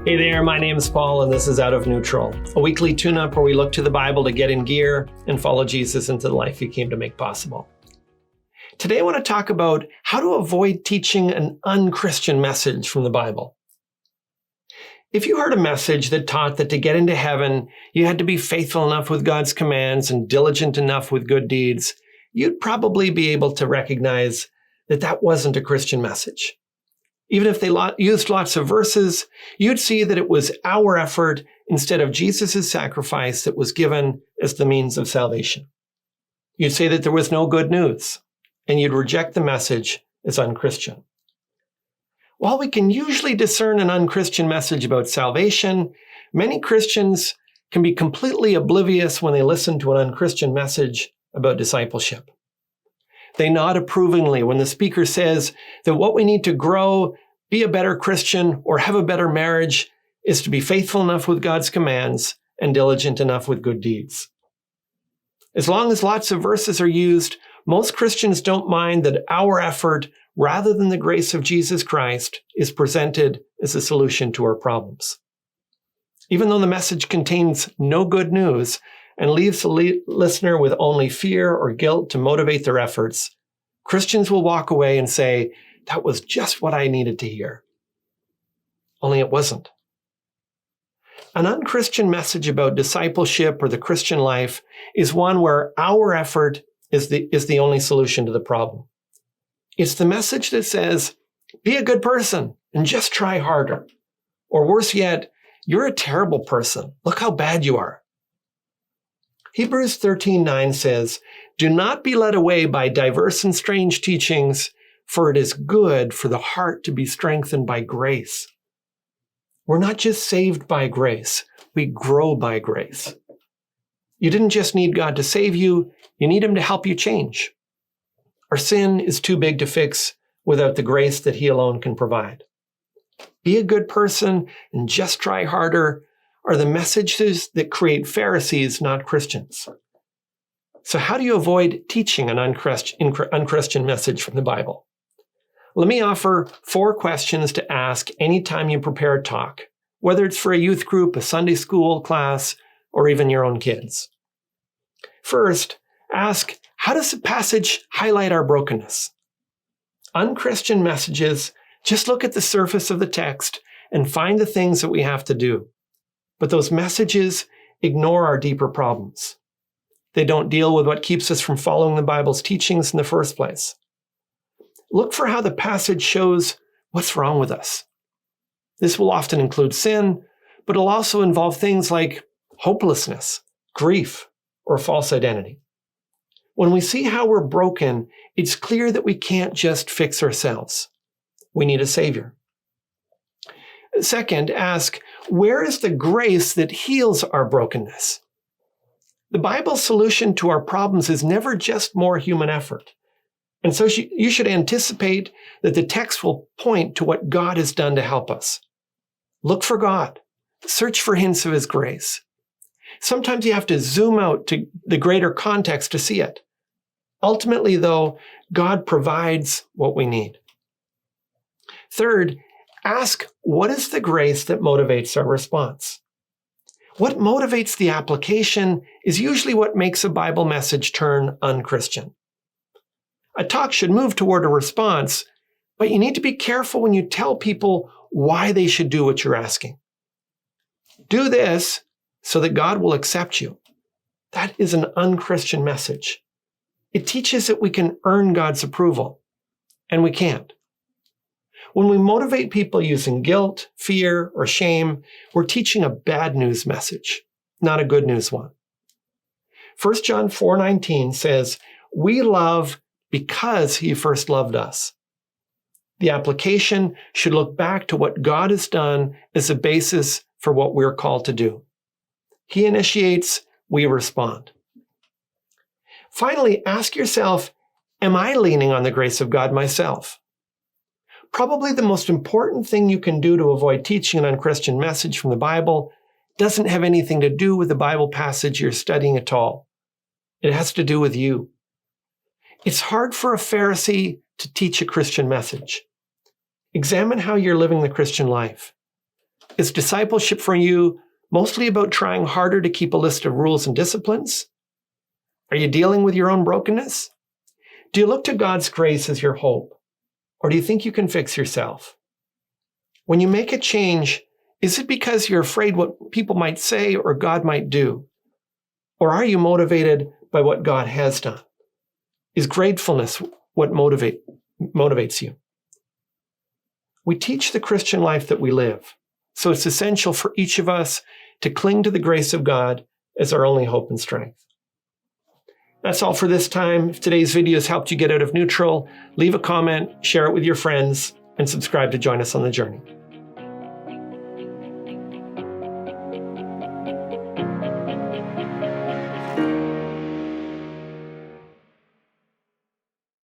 Hey there, my name's Paul, and this is Out of Neutral, a weekly tune-up where we look to the Bible to get in gear and follow Jesus into the life he came to make possible. Today I want to talk about how to avoid teaching an unchristian message from the Bible. If you heard a message that taught that to get into heaven, you had to be faithful enough with God's commands and diligent enough with good deeds, you'd probably be able to recognize that that wasn't a Christian message. Even if they used lots of verses, you'd see that it was our effort instead of Jesus' sacrifice that was given as the means of salvation. You'd say that there was no good news, and you'd reject the message as unchristian. While we can usually discern an unchristian message about salvation, many Christians can be completely oblivious when they listen to an unchristian message about discipleship. They nod approvingly when the speaker says that what we need to grow, be a better Christian, or have a better marriage is to be faithful enough with God's commands and diligent enough with good deeds. As long as lots of verses are used, most Christians don't mind that our effort, rather than the grace of Jesus Christ, is presented as a solution to our problems. Even though the message contains no good news, and leaves the listener with only fear or guilt to motivate their efforts, Christians will walk away and say, that was just what I needed to hear. Only it wasn't. An unchristian message about discipleship or the Christian life is one where our effort is the only solution to the problem. It's the message that says, be a good person and just try harder. Or worse yet, you're a terrible person. Look how bad you are. Hebrews 13:9 says, do not be led away by diverse and strange teachings, for it is good for the heart to be strengthened by grace. We're not just saved by grace, we grow by grace. You didn't just need God to save you, you need him to help you change. Our sin is too big to fix without the grace that he alone can provide. Be a good person and just try harder are the messages that create Pharisees, not Christians. So how do you avoid teaching an unchristian message from the Bible? Let me offer 4 questions to ask anytime you prepare a talk, whether it's for a youth group, a Sunday school class, or even your own kids. First, ask, how does the passage highlight our brokenness? Unchristian messages just look at the surface of the text and find the things that we have to do. But those messages ignore our deeper problems. They don't deal with what keeps us from following the Bible's teachings in the first place. Look for how the passage shows what's wrong with us. This will often include sin, but it'll also involve things like hopelessness, grief, or false identity. When we see how we're broken, it's clear that we can't just fix ourselves. We need a Savior. Second, ask, where is the grace that heals our brokenness? The Bible's solution to our problems is never just more human effort. And so you should anticipate that the text will point to what God has done to help us. Look for God. Search for hints of his grace. Sometimes you have to zoom out to the greater context to see it. Ultimately, though, God provides what we need. Third, ask, what is the grace that motivates our response? What motivates the application is usually what makes a Bible message turn unchristian. A talk should move toward a response, but you need to be careful when you tell people why they should do what you're asking. Do this so that God will accept you. That is an unchristian message. It teaches that we can earn God's approval, and we can't. When we motivate people using guilt, fear, or shame, we're teaching a bad news message, not a good news one. 1 John 4:19 says, we love because he first loved us. The application should look back to what God has done as a basis for what we're called to do. He initiates, we respond. Finally, ask yourself, am I leaning on the grace of God myself? Probably the most important thing you can do to avoid teaching an unchristian message from the Bible doesn't have anything to do with the Bible passage you're studying at all. It has to do with you. It's hard for a Pharisee to teach a Christian message. Examine how you're living the Christian life. Is discipleship for you mostly about trying harder to keep a list of rules and disciplines? Are you dealing with your own brokenness? Do you look to God's grace as your hope? Or do you think you can fix yourself? When you make a change, is it because you're afraid what people might say or God might do? Or are you motivated by what God has done? Is gratefulness what motivates you? We teach the Christian life that we live, so it's essential for each of us to cling to the grace of God as our only hope and strength. That's all for this time. If today's video has helped you get out of neutral, leave a comment, share it with your friends, and subscribe to join us on the journey.